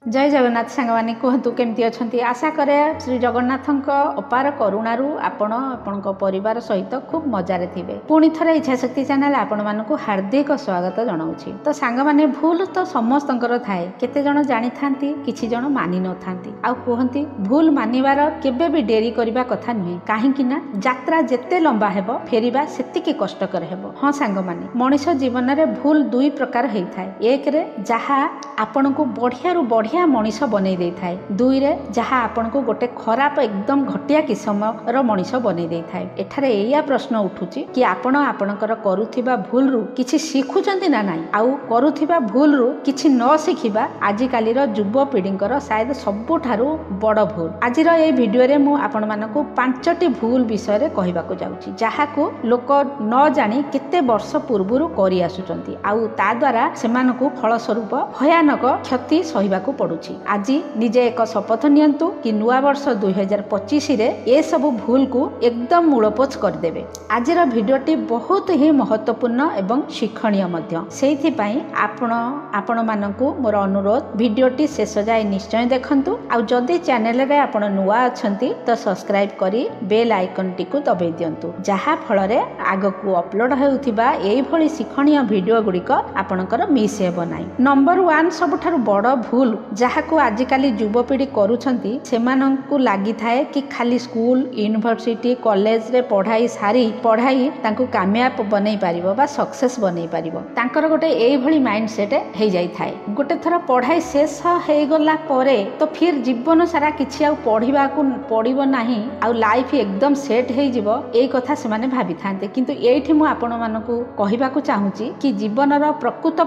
जय जगन्नाथ सांगवानी कहतु केमती अच्छी आशा करे श्री जगन्नाथ अपार करुणारू आपण परिवार सहित खूब मजारे थिबे। पुणी थरे इच्छाशक्ति चैनल आपण मानकु हार्दिक स्वागत जनाऊँगी। तो सांगवाने भूल तो समस्तंकर थाए, केते जण जानी थांती, किछि जण मानि न थांती। आउ कहंती भूल मानिबार केबे भी डेरी करिबा कथा नुहे, काहेकि ना यात्रा जेते लंबा हेबो फेरिबा सेतिके कष्टकर हेबो। हाँ सांगवाने, मनुष्य जीवन रे भूल दुई प्रकार हेइ थाए। एक रे जहा आपनकु बढ़िया रु बढ़िया मनीष बनई दे थाए, दुई रे जहा आपनकु गोटे खराब एकदम घटिया किस्मर मनीष बनई दे थाए। एठारे एया प्रश्न उठुची कि आपण आपनकर करूथिबा भूल रु किछि शिखुचंती ना नाही, आउ करूथिबा भूल रु किछि न शिखिबा आजि कालीर युवा पीढ़ींकर शायद सबुठारु बड़ भूल। आजिर ए वीडियो रे मु आपण मानकु 5टी भूल विषय रे कहिबाकू जाउची, जहाकू लोक न जानी केते वर्ष पूर्वरु करि आसुचंती, आउ ता द्वारा सेमानकु फलस्वरूप भयानक क्षति सहिबाकू पड़ुची। आज निजे एक शपथ नियंतु कि नुआ वर्ष 2025 रे ए सब भूल को एकदम मूलपोच करदेबे। आजिर भिडियोटी बहुत ही महत्वपूर्ण एवं शिक्षणीय मध्य, सेइथि पई आपण मानकु मोर अनुरोध भिडियोटी शेष जाए निश्चय देखंतु। आ जदि चैनल रे आपण नुआ अछंती तो सब्सक्राइब करी बेल आइकन टी को दबाई दियंतु, जहा फल रे आगकू अपलोड हेउथिबा एई भली शिक्षणीय भिडियो गुड़िक आपणकर मिस हेबो नाही। नंबर 1 सबठारु बड़ भूल जहाकू आजिकाली युवपीढ़ी करूछंती, सेमानंकु लागि थाए कि खाली स्कूल यूनिवर्सिटी कॉलेज रे पढ़ाई तांकु कामयाब बनै पारिबो बा सक्सेस बनै पारिबो। तांकर गोटे एई भली माइंडसेट हे जाई थाए। गोटे थरा पढ़ाई शेष हे गला परे तो फिर जीवन सारा किछि आ पढ़िबाकू पड़िबो नाही, आ लाइफ एकदम सेट हे जिवो, एई कथा सेमाने भाबी थांते। किंतु एठी मु आपण मानकु कहिबाकू चाहूची कि जीवनर प्रकृत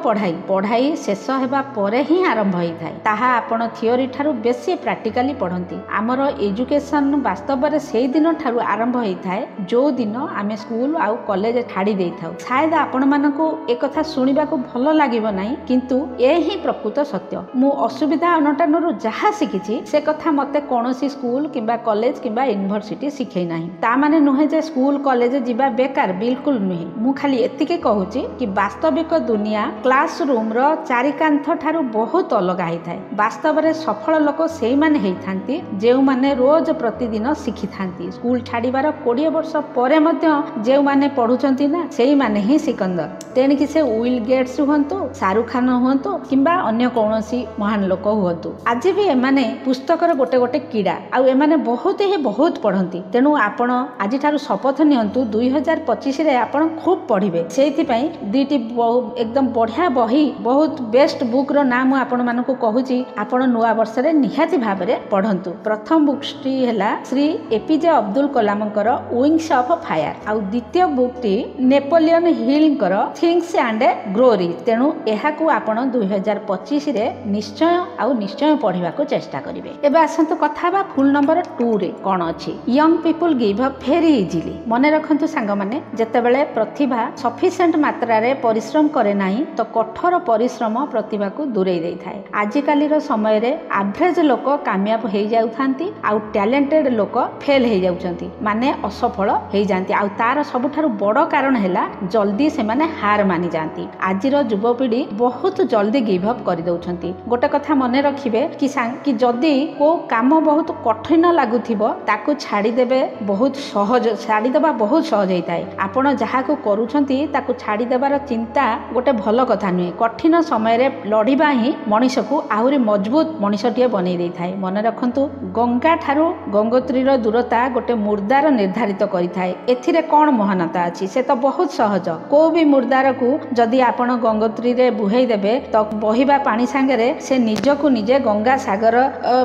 पढ़ाई शेष हेबा परे ही आरंभ होई थाए। ताहा आपण थियोरी ठारू बेसी प्रैक्टिकली पढ़ंती। आमर एजुकेशन वास्तव में से दिन ठारू आरंभ होई थाए जो दिन आमे स्कूल आउ कॉलेज छाड़ी देई थाउ। शायद आपण मानकु एक कथा सुनिबाकू भलो लागिबो नाही, किंतु ए ही प्रकृत सत्य। मु असुविधा अनटनरु जहा सिकिछि से कथा मते कोनोसी स्कूल किंबा कॉलेज किंबा यूनिवर्सिटी सिखै नाही। ता माने नुहे जे स्कूल कॉलेज जिबा बेकार, बिल्कुल नुहे। मु खाली एतिके कहूची कि वास्तविक दुनिया क्लासरूम रो चारिकांथ ठारू बहुत अलग होई थाए। वास्तव में सफल लोक से माने हेई थांती जेउ माने रोज प्रतिदिन शिखि थांती। स्कूल छाड़ीबार 20 वर्ष परे मध्य जेउ माने पढुचंती ना सेई माने ही सिकंदर। तेणिकी से विल गेट्स हुंतु, शाहरुख खान हुंतु किंबा अन्य कौनसी महान लोक हुंतु, आज भी एमाने पुस्तकर गोटे गोटे कीड़ा आ एमाने बहुत पढ़ंती। तेणु आपण आज ठारू शपथ नियंतु 2025 रे आपण खूब पढ़िबे। सेइथि पई दीटी एकदम बढ़िया बही बहुत बेस्ट बुक रो नाम आपण मानकु कहूची, आपण नुआ वर्ष रे निहाती भाबरे पढ़ंतु। प्रथम बुकटी हैला श्री एपीजे अब्दुल कलामकर विंग्स ऑफ फायर, आ द्वितीय बुकटी नेपोलियन हिलकर थिंग्स एंड ग्रो रिच। तेणु एहाकू आपण 2025 रे निश्चय पढ़िबाकू चेष्टा करिवे। एबे आसंतु कथा बा फुल नंबर 2 रे कोन अछि। Young people give up very easily. मने रखंतु सांग माने, जेतेबेले प्रतिभा सफिशिएंट मात्रा रे परिश्रम करे नाही तो कठोर परिश्रम प्रतिभा को दूरेई देई थाए। आजिकाली समय रे एवरेज लोक कामयाब हो जाउथांती, आउ टैलेंटेड लोक फेल हो जाउचंती, माने असफल हो जांती। आउ तार सबुठारु बड़ कारण हैला जल्दी से माने हार मानि जांती। आजिर युवपीढ़ी बहुत जल्दी गिव अप कर दउछंती। गोटे कथा मने रखिबे कि जदी को काम बहुत कठिन लागुथिबो ताकू छाड़ी देबे बहुत सहज, छाड़ी देबा बहुत सहज होइताय। आपण जहाकू करूछंती ताकू छाड़ी देबार चिंता गोटे भल कथा नुहे। कठिन समय रे लड़िबा ही मनीष को आहुरी मजबूत मनीषटीए बनै दै थाए। मन रखंतु गंगा ठारू गंगोत्रीर दूरता गोटे मुर्दार निर्धारित करिथाए। एथिरे कोन महानता अछि से तो बहुत सहज। को भी मुर्दार को जदि आपण गंगोत्री रे बुहेई देबे तो बहिबा पानी सांगरे से निजकु निजे गंगा सागर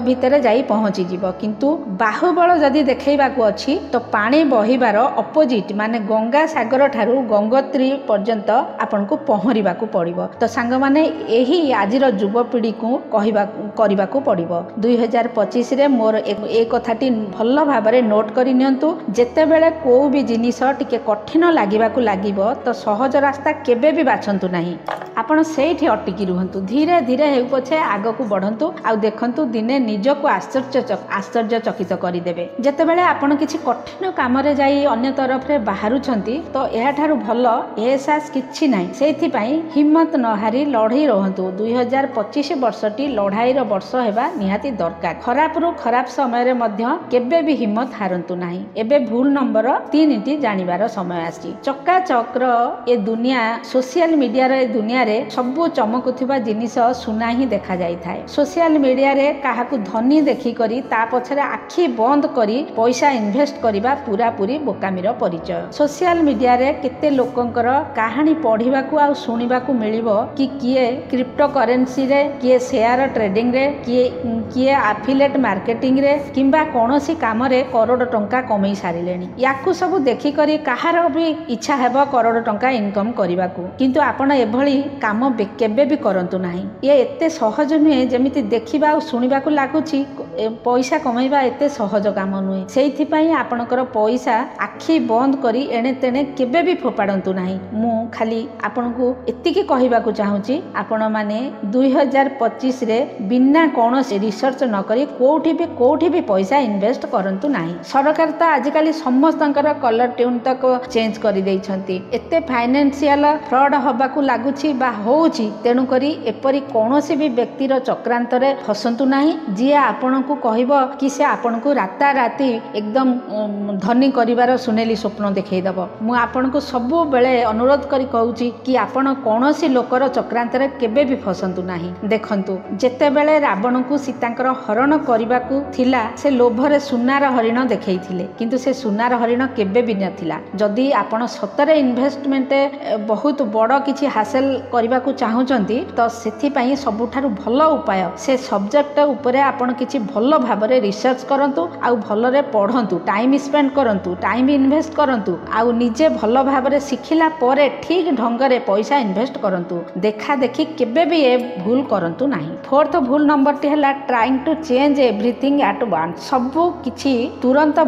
भितरे जाई पहुंची जिवो। किंतु बाहुबल जदि देखैबा को अछि तो पानी बहिबार अपोजिट माने गंगा सागर ठारू गंगोत्री पर्यंत आपण को पहरिबा को पड़िबो। तो सांग माने एही आजिर युवपीढ़ी को करिबा को पड़िबो। 2025 रे मोर एक कथाटी भल भाबरे नोट करि नियंतु, जेतेबेले को भी जिनिस टिके कठिन लागिबाकू लागिबो तो सहज रास्ता केबे भी बाछंतु नाही। आपण सेठी अटकी रुहंतु, धीरे धीरे हेउ पछे आगकू बढ़ंतु, आ देखंतु दिने निजको आश्चर्यचकित करिदेबे। जेतेबेले आपण किछि कठिन काम रे जाई अन्य तरफ रे बाहरुछंती तो एहा ठारू भल एहसास किछि नाही। सेथि पई हिम्मत न हारी लढई रहंतु। 2025 वर्षटी ବର୍ଷଟି ଲଢ଼ାଇର ବର୍ଷ ହେବା ନିହାତି ଦରକାର। ଖରାପରୁ ଖରାପ ସମୟରେ ମଧ୍ୟ କେବେ ବି ହିମ୍ମତ ହାରନ୍ତୁ ନାହିଁ। ଏବେ ଭୁଲ ନମ୍ବର 3ଟି ଜାଣିବାର ସମୟ ଆସିଛି। ଚକାଚକ୍ର ଏ ଦୁନିଆ, ସୋସିଆଲ ମିଡ଼ିଆର ଏ ଦୁନିଆରେ ସବୁ ଚମକୁଥିବା ଜିନିଷ ସୁନା ହିଁ ଦେଖାଯାଇଥାଏ। ସୋସିଆଲ ମିଡ଼ିଆରେ କାହାକୁ ଧନୀ ଦେଖିକରି ତା ପଛରେ ଆଖି ବନ୍ଦ କରି ପଇସା ଇନଭେଷ୍ଟ କରିବା ପୁରାପୁରି ବୋକାମିର ପରିଚୟ। ସୋସିଆଲ ମିଡ଼ିଆରେ କେତେ ଲୋକଙ୍କର କାହାଣୀ ପଢ଼ିବାକୁ ଆଉ ଶୁଣିବାକୁ ମିଳିବ କି କିଏ କ୍ରିପ୍ଟୋ କରେନ୍ସିରେ, କିଏ ସେୟାର ଟ୍ରେଡିଂରେ, କିଏ ଆଫିଲେଟ୍ ମାର୍କେଟିଂରେ କିମ୍ବା କୌଣସି କାମରେ କରୋଡ଼ ଟଙ୍କା କମେଇ ସାରିଲେଣି। ୟାକୁ ସବୁ ଦେଖିକରି କାହାର ବି ଇଚ୍ଛା ହେବ କରୋଡ଼ ଟଙ୍କା ଇନକମ୍ କରିବାକୁ, କିନ୍ତୁ ଆପଣ ଏଭଳି କାମ କେବେ ବି କରନ୍ତୁ ନାହିଁ। ଇଏ ଏତେ ସହଜ ନୁହେଁ ଯେମିତି ଦେଖିବା ଆଉ ଶୁଣିବାକୁ ଲାଗୁଛି। ପଇସା କମେଇବା ଏତେ ସହଜ କାମ ନୁହେଁ। ସେଇଥିପାଇଁ ଆପଣଙ୍କର ପଇସା ଆଖି ବନ୍ଦ କରି ଏଣେ ତେଣେ କେବେ ବି ଫୋପାଡ଼ନ୍ତୁ ନାହିଁ। ମୁଁ ଖାଲି ଆପଣଙ୍କୁ ଏତିକି କହିବାକୁ ଚାହୁଁଛି, ଆପଣମାନେ 2025ରେ ବିନା କୌଣସି ରିସର୍ଚ୍ଚ ନକରି କୋଉଠି ବି ପଇସା ଇନଭେଷ୍ଟ କରନ୍ତୁ ନାହିଁ। ସରକାର ତ ଆଜିକାଲି ସମସ୍ତଙ୍କର କଲର ଟ୍ୟୁନ୍ ତକ ଚେଞ୍ଜ କରିଦେଇଛନ୍ତି। ଏତେ ଫାଇନାନ୍ସିଆଲ ଫ୍ରଡ୍ ହେବାକୁ ଲାଗୁଛି ବା ହେଉଛି। ତେଣୁକରି ଏପରି କୌଣସି ବି ବ୍ୟକ୍ତିର ଚକ୍ରାନ୍ତରେ ଫସନ୍ତୁ ନାହିଁ, ଯିଏ ଆପଣଙ୍କୁ କହିବ କି ସେ ଆପଣଙ୍କୁ ରାତାରାତି ଏକଦମ ଧନୀ କରିବାର ସୁନେଲି ସ୍ୱପ୍ନ ଦେଖେଇଦେବ। ମୁଁ ଆପଣଙ୍କୁ ସବୁବେଳେ ଅନୁରୋଧ କରି କହୁଛି କି ଆପଣ କୌଣସି ଲୋକର ଚକ୍ରାନ୍ତରେ କେବେ ବି ଫସନ୍ତୁ ନାହିଁ। ଦେଖନ୍ତୁ, ଯେତେବେଳେ ରାବଣଙ୍କୁ ସୀତାଙ୍କର ହରଣ କରିବାକୁ ଥିଲା, ସେ ଲୋଭରେ ସୁନାର ହରିଣ ଦେଖେଇଥିଲେ, କିନ୍ତୁ ସେ ସୁନାର ହରିଣ କେବେ ବି ନଥିଲା। ଯଦି ଆପଣ ସତରେ ଇନଭେଷ୍ଟମେଣ୍ଟ ବହୁତ ବଡ଼ କିଛି ହାସଲ କରିବାକୁ ଚାହୁଁଛନ୍ତି, ତ ସେଥିପାଇଁ ସବୁଠାରୁ ଭଲ ଉପାୟ, ସେ ସବଜେକ୍ଟ ଉପରେ ଆପଣ କିଛି ଭଲ ଭାବରେ ରିସର୍ଚ୍ଚ କରନ୍ତୁ, ଆଉ ଭଲରେ ପଢ଼ନ୍ତୁ, ଟାଇମ୍ ସ୍ପେଣ୍ଡ କରନ୍ତୁ, ଟାଇମ୍ ଇନଭେଷ୍ଟ କରନ୍ତୁ, ଆଉ ନିଜେ ଭଲ ଭାବରେ ଶିଖିଲା ପରେ ଠିକ୍ ଢଙ୍ଗରେ ପଇସା ଇନଭେଷ୍ଟ କରନ୍ତୁ। ଦେଖା ଦେଖି କେବେ ବି ଏ ଭୁଲ କରନ୍ତୁ ନାହିଁ। 4th ଭୁଲ ନମ୍ବରଟି ହେଲା trying two change everything at once. ସବୁ କିଛି ତୁରନ୍ତ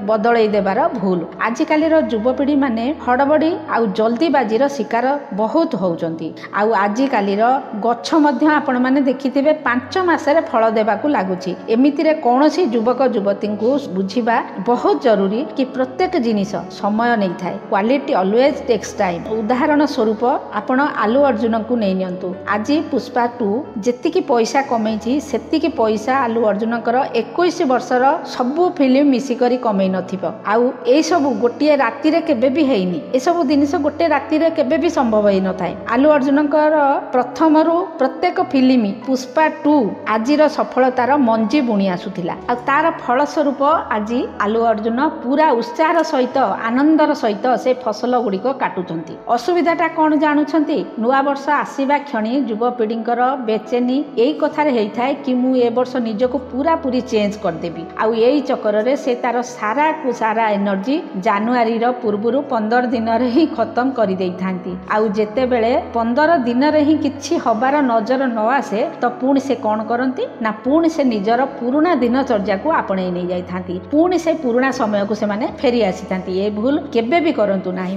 ବଦଳେଇ ଦେବାର ଭୁଲ। ଆଜିକାଲିର ଯୁବପିଢ଼ି ମାନେ ହଡ଼ବଡ଼ି ଆଉ ଜଲ୍ଦିବାଜିର ଶିକାର ବହୁତ ହେଉଛନ୍ତି। ଆଉ ଆଜିକାଲିର ଗଛ ମଧ୍ୟ ଆପଣମାନେ ଦେଖିଥିବେ 5 ମାସରେ ଫଳ ଦେବାକୁ ଲାଗୁଛି। ଏମିତିରେ କୌଣସି ଯୁବକ ଯୁବତୀଙ୍କୁ ବୁଝିବା ବହୁତ ଜରୁରୀ କି ପ୍ରତ୍ୟେକ ଜିନିଷ ସମୟ ନେଇଥାଏ। Quality always takes time. ଉଦାହରଣ ସ୍ୱରୂପ ଆପଣ ଆଲୁ ଅର୍ଜୁନଙ୍କୁ ନେଇ ନିଅନ୍ତୁ। ଆଜି ପୁଷ୍ପା 2 ଯେତିକି ପଇସା କମେଇଛି, ସେତିକି ପଇସା ଆଲୁ ଅର୍ଜୁନଙ୍କର 21 ବର୍ଷର ସବୁ ଫିଲ୍ମ ମିଶିକରି କମେଇ ନଥିବ। ଆଉ ଏଇସବୁ ଗୋଟିଏ ରାତିରେ କେବେ ବି ହେଇନି। ଏସବୁ ଜିନିଷ ଗୋଟେ ରାତିରେ କେବେ ବି ସମ୍ଭବ ହେଇନଥାଏ। ଆଲୁ ଅର୍ଜୁନଙ୍କର ପ୍ରଥମରୁ ପ୍ରତ୍ୟେକ ଫିଲ୍ମ ପୁଷ୍ପା 2 ଆଜିର ସଫଳତାର ମଞ୍ଜି ବୁଣି ଆସୁଥିଲା। ଆଉ ତାର ଫଳସ୍ୱରୂପ ଆଜି ଆଲୁ ଅର୍ଜୁନ ପୁରା ଉତ୍ସାହର ସହିତ, ଆନନ୍ଦର ସହିତ ସେ ଫସଲ ଗୁଡ଼ିକ କାଟୁଛନ୍ତି। ଅସୁବିଧାଟା କ'ଣ ଜାଣୁଛନ୍ତି? ନୂଆ ବର୍ଷ ଆସିବା କ୍ଷଣି ଯୁବପିଢ଼ିଙ୍କର ବେଚେନି ଏଇ କଥାରେ ହେଇଥାଏ କି ମୁଁ ଏ ବର୍ଷ ନିଜକୁ ପୁରାପୁରି ଚେଞ୍ଜ କରିଦେବି। ଆଉ ଏଇ ଚକ୍କରରେ ସେ ତାର ସାରା ଏନର୍ଜି ଜାନୁଆରୀର ପୂର୍ବରୁ 15 ଦିନରେ ହିଁ ଖତମ କରିଦେଇଥାନ୍ତି। ଆଉ ଯେତେବେଳେ 15 ଦିନରେ ହିଁ କିଛି ହବାର ନଜର ନ ଆସେ, ତ ପୁଣି ସେ କ'ଣ କରନ୍ତି ନା, ପୁଣି ସେ ନିଜର ପୁରୁଣା ଦିନଚର୍ଯ୍ୟାକୁ ଆପଣେଇ ନେଇ ଯାଇଥାନ୍ତି। ପୁଣି ସେ ପୁରୁଣା ସମୟକୁ ସେମାନେ ଫେରି ଆସିଥାନ୍ତି। ଏ ଭୁଲ କେବେ ବି କରନ୍ତୁ ନାହିଁ।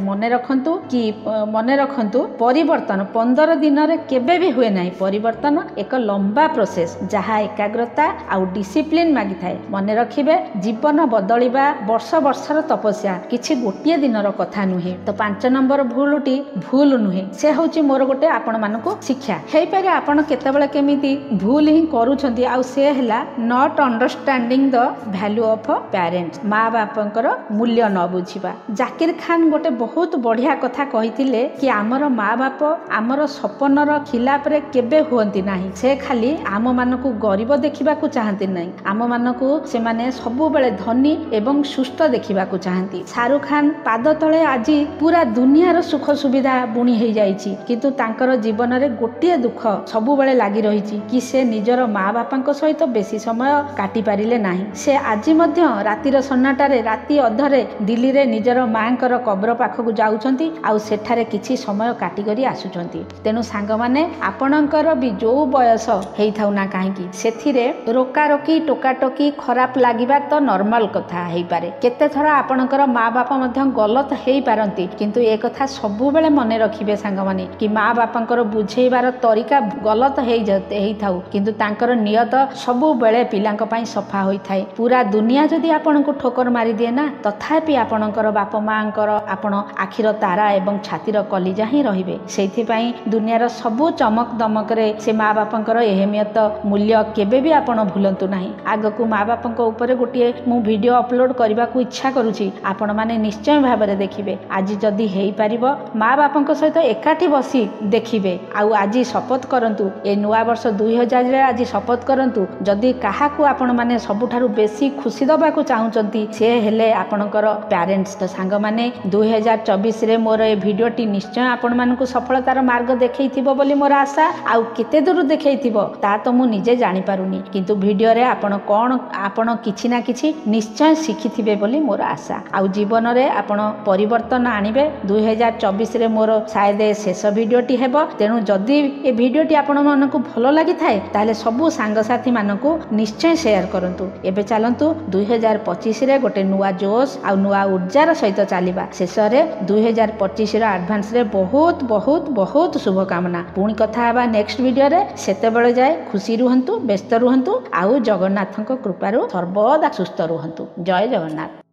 ମନେ ରଖନ୍ତୁ, ପରିବର୍ତ୍ତନ 15 ଦିନରେ କେବେ ବି ହୁଏ ନାହିଁ। ପରିବର୍ତ୍ତନ ଏକ ଲମ୍ବା ପ୍ରୋସେସ, ଯାହା ଏକାଗ୍ରତା ଆଉ ଡିସିପ୍ଲିନ ମାଗିଥାଏ। ମନେ ରଖିବେ, ଜୀବନ ବଦଳିବା ବର୍ଷର ତପସ୍ୟା, କିଛି ଗୋଟିଏ ଦିନର କଥା ନୁହେଁ। ତ 5 ନମ୍ବର ଭୁଲଟି ଭୁଲ ନୁହେଁ, ସେ ହେଉଛି ମୋର ଗୋଟେ ଆପଣମାନଙ୍କୁ ଶିକ୍ଷା। ହେଇପାରେ ଆପଣ କେତେବେଳେ କେମିତି ଭୁଲ ହିଁ କରୁଛନ୍ତି, ଆଉ ସେ ହେଲା not understanding the value of parents. ମା ବାପାଙ୍କର ମୂଲ୍ୟ ନ ବୁଝିବା। ଜାକିର ଖାନ ଗୋଟେ ବହୁତ ବଢିଆ କଥା କହିଥିଲେ କି ଆମର ମା ବାପ ଆମର ସପନର ଖିଲାପରେ କେବେ ହୁଅନ୍ତି ନାହିଁ। ସେ ଖାଲି ଆମମାନଙ୍କୁ ଗରିବ ଦେଖିବାକୁ ଚାହାନ୍ତି ନାହିଁ, ଆମମାନଙ୍କୁ ସେମାନେ ସବୁବେଳେ ଧନୀ ଏବଂ ସୁସ୍ଥ ଦେଖିବାକୁ ଚାହାନ୍ତି। ଶାହରୁଖ ଖାନ ପାଦ ତଳେ ଆଜି ପୁରା ଦୁନିଆର ସୁଖ ସୁବିଧା ବୁଣି ହେଇଯାଇଛି, କିନ୍ତୁ ତାଙ୍କର ଜୀବନରେ ଗୋଟିଏ ଦୁଃଖ ସବୁବେଳେ ଲାଗି ରହିଛି କି ସେ ନିଜର ମା ବାପାଙ୍କ ସହିତ ବେଶୀ ସମୟ କାଟି ପାରିଲେ ନାହିଁ। ସେ ଆଜି ମଧ୍ୟ ରାତିର ସନ୍ନାଟାରେ, ରାତି ଅଧରେ ଦିଲ୍ଲୀରେ ନିଜର ମାଙ୍କର କବ୍ର ପାଖକୁ ଯାଉଛନ୍ତି, ଆଉ ସେଠାରେ କିଛି ସମୟ କାଟିକରି ଆସୁଛନ୍ତି। ତେଣୁ ସାଙ୍ଗମାନେ, ଆପଣଙ୍କର ବି ଯୋଉ ବୟସ ହେଇଥାଉ ନା କାହିଁକି, ସେଥିରେ ରୋକାରୋକି ଟୋକାଟୋକି ଖରାପ ଲାଗିବା ତ ନର୍ମାଲ କଥା ହେଇପାରେ। କେତେଥର ଆପଣଙ୍କର ମା ବାପା ମଧ୍ୟ ଗଲତ ହେଇପାରନ୍ତି, କିନ୍ତୁ ଏ କଥା ସବୁବେଳେ ମନେ ରଖିବେ ସାଙ୍ଗମାନେ କି ମା ବାପାଙ୍କର ବୁଝେଇବାର ତରିକା ଗଲତ ହେଇଥାଉ, କିନ୍ତୁ ତାଙ୍କର ନିୟତ सबु बेले पिलांक पई सफा होई थाए। पूरा दुनिया जदि आपनकु ठोकर मारी दिए ना तथापि आपणकर बाप माँकर आपण आखिर तारा एवं छातीर कलिजा ही रहिबे। सेइथिपाई दुनियार सबु चमक दमकरे से माँ बापंकर एहमियत मूल्य केबे भी आपण भूलंतु नाही। आगकू माँ बापंक ऊपर गोटे मु वीडियो अपलोड करने को इच्छा करुछि, आपण माने निश्चय भाव देखिए। आज जदि हेई पारिबो माँ बापंक सहित एकाठी बसी देखिए। आउ आज शपथ करंतु ए नुआ वर्ष 2000 रे आज शपथ करंतु जदि काहाकू आपण माने सबुठारु बेसी खुशी दबाकू चाहुचंती से हेले आपणकर पेरेंट्स। तो सांग माने 2024 रे मोर ए भिडियोटी निश्चय आपण मानकू सफलतार मार्ग देखैथिबो बोली मोर आशा। आउ केते दूर देखैथिबो ता तो मु निजे जानि पारुनी, किंतु भिडियो रे आपण कोन आपण किछि ना किछि निश्चय शिखिथिबे बोली मोर आशा। आउ जीवन रे आपण परिवर्तन आनिबे। 2024 रे मोर शायद शेष भिडियोटी हेबो। तेणु जदि ए भिडियोटी आपण मानकू भलो लागि थाए ताले सबु सांग साथी मानकू निश्चय शेयर करंतु। एबे चलंतु 2025 रे गोटे नुआ जोश आ नुआ ऊर्जार सहित चलिबा। शेष रे 2025 रे एडवांस रे बहुत बहुत बहुत शुभकामना। पुणी कथा हबा नेक्स्ट वीडियो रे। सेते बेले जाए खुशी रुहंतु, व्यस्त रुहंतु, आउ जगन्नाथଙ୍କ कृपारु सर्वदा सुस्थ रुहंतु। जय जगन्नाथ।